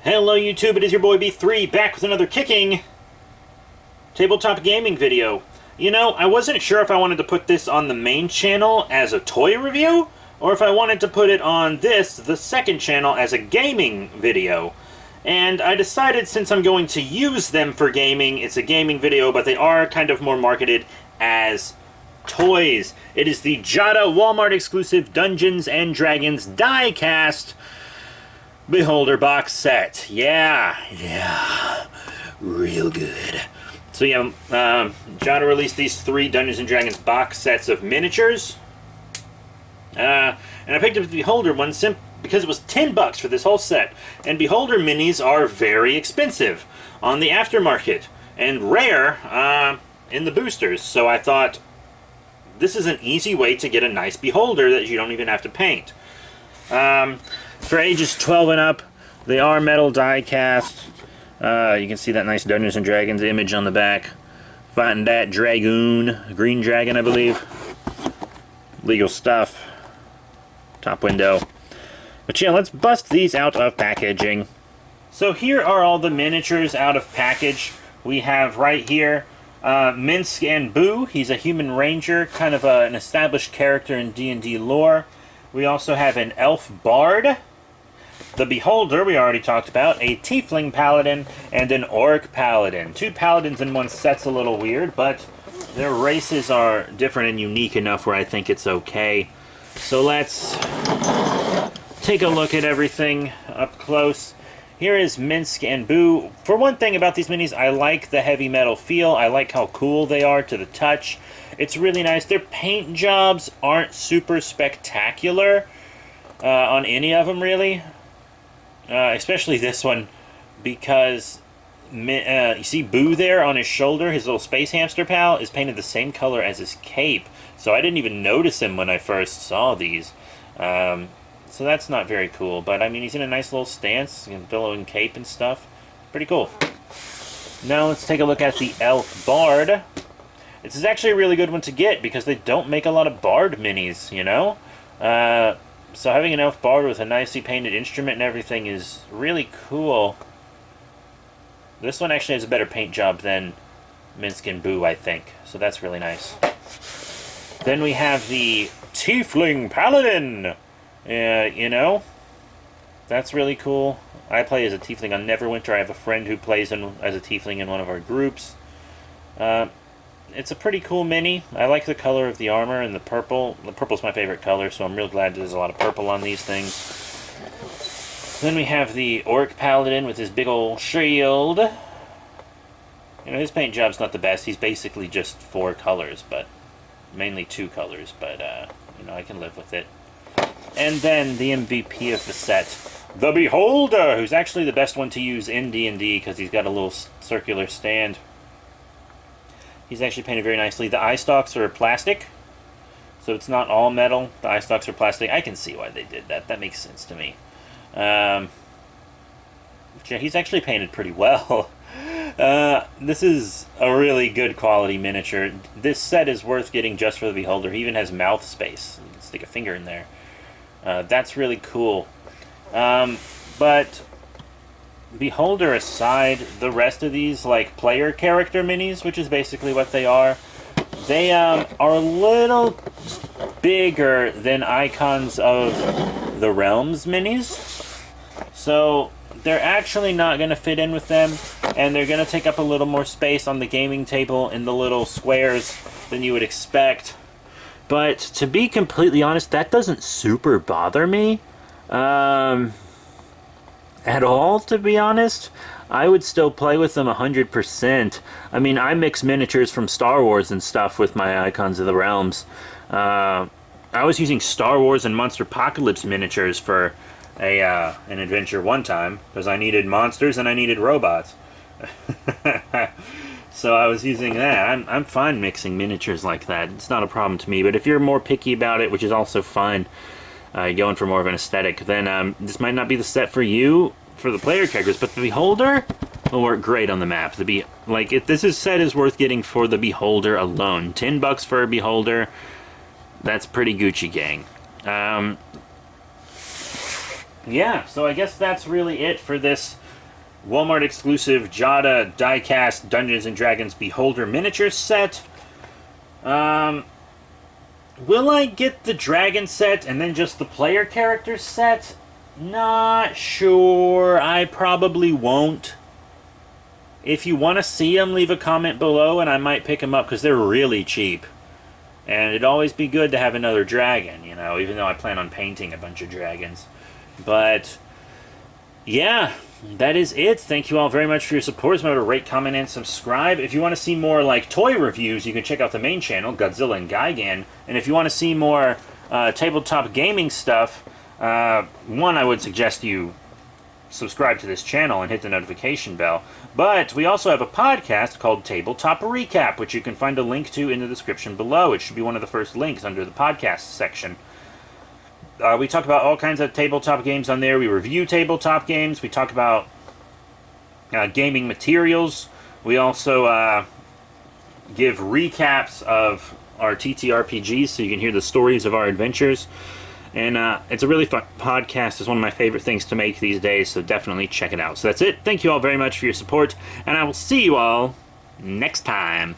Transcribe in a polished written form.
Hello YouTube, it is your boy B3 back with another kicking tabletop gaming video. You know, I wasn't sure if I wanted to put this on the main channel as a toy review, or if I wanted to put it on this, the second channel, as a gaming video. And I decided since I'm going to use them for gaming, it's a gaming video, but they are kind of more marketed as toys. It is the Jada Walmart exclusive Dungeons & Dragons die-cast Beholder box set. Yeah, real good. So yeah, Jada released these 3 Dungeons & Dragons box sets of miniatures. And I picked up the Beholder one because it was $10 for this whole set. And Beholder minis are very expensive on the aftermarket and rare in the boosters. So I thought this is an easy way to get a nice Beholder that you don't even have to paint. For ages 12 and up, they are metal die cast. You can see that nice Dungeons & Dragons image on the back. Fighting that dragoon, green dragon I believe. Legal stuff. Top window. But yeah, let's bust these out of packaging. So here are all the miniatures out of package. We have right here Minsk and Boo. He's a human ranger, kind of an established character in D&D lore. We also have an elf bard. The Beholder, we already talked about, a Tiefling Paladin, and an Orc Paladin. 2 Paladins in one set's a little weird, but their races are different and unique enough where I think it's okay. So let's take a look at everything up close. Here is Minsk and Boo. For one thing about these minis, I like the heavy metal feel. I like how cool they are to the touch. It's really nice. Their paint jobs aren't super spectacular on any of them, really. Especially this one, because you see Boo there on his shoulder, his little space hamster pal, is painted the same color as his cape. So I didn't even notice him when I first saw these. So that's not very cool. But, I mean, he's in a nice little stance, billowing cape and stuff. Pretty cool. Now let's take a look at the Elf Bard. This is actually a really good one to get, because they don't make a lot of Bard minis, you know? So having an Elf Bard with a nicely painted instrument and everything is really cool. This one actually has a better paint job than Minsk and Boo, I think. So that's really nice. Then we have the Tiefling Paladin. You know, that's really cool. I play as a Tiefling on Neverwinter. I have a friend who plays as a Tiefling in one of our groups. It's a pretty cool mini. I like the color of the armor and the purple. The purple's my favorite color, so I'm real glad there's a lot of purple on these things. Then we have the Orc Paladin with his big old shield. You know, his paint job's not the best. He's basically just 4 colors, but mainly 2 colors, but, you know, I can live with it. And then the MVP of the set, the Beholder, who's actually the best one to use in D&D because he's got a little circular stand. He's actually painted very nicely. The eye stalks are plastic, so it's not all metal. The eye stalks are plastic. I can see why they did that. That makes sense to me. Yeah, he's actually painted pretty well. This is a really good quality miniature. This set is worth getting just for the Beholder. He even has mouth space. You can stick a finger in there. That's really cool. But Beholder aside, the rest of these, like player character minis, which is basically what they are a little bigger than Icons of the Realms minis. So they're actually not going to fit in with them, and they're going to take up a little more space on the gaming table in the little squares than you would expect. But to be completely honest, that doesn't super bother me. At all, to be honest. I would still play with them 100%. I mean, I mix miniatures from Star Wars and stuff with my Icons of the Realms. I was using Star Wars and Monster Apocalypse miniatures for an adventure one time, because I needed monsters and I needed robots. So I was using that. I'm fine mixing miniatures like that. It's not a problem to me. But if you're more picky about it, which is also fine, going for more of an aesthetic, then this might not be the set for you for the player characters, but the Beholder will work great on the map. This set is worth getting for the Beholder alone. $10 for a Beholder. That's pretty Gucci gang. Yeah, so I guess that's really it for this Walmart exclusive Jada diecast Dungeons and Dragons Beholder miniature set. Will I get the dragon set and then just the player character set? Not sure. I probably won't. If you want to see them, leave a comment below and I might pick them up because they're really cheap. And it'd always be good to have another dragon, you know, even though I plan on painting a bunch of dragons. But, yeah, that is it. Thank you all very much for your support. Remember to rate, comment, and subscribe. If you want to see more, like, toy reviews, you can check out the main channel, Godzilla and Gigan. And if you want to see more tabletop gaming stuff, one, I would suggest you subscribe to this channel and hit the notification bell. But we also have a podcast called Tabletop Recap, which you can find a link to in the description below. It should be one of the first links under the podcast section. We talk about all kinds of tabletop games on there. We review tabletop games. We talk about gaming materials. We also give recaps of our TTRPGs so you can hear the stories of our adventures. And it's a really fun podcast. It's one of my favorite things to make these days, so definitely check it out. So that's it. Thank you all very much for your support, and I will see you all next time.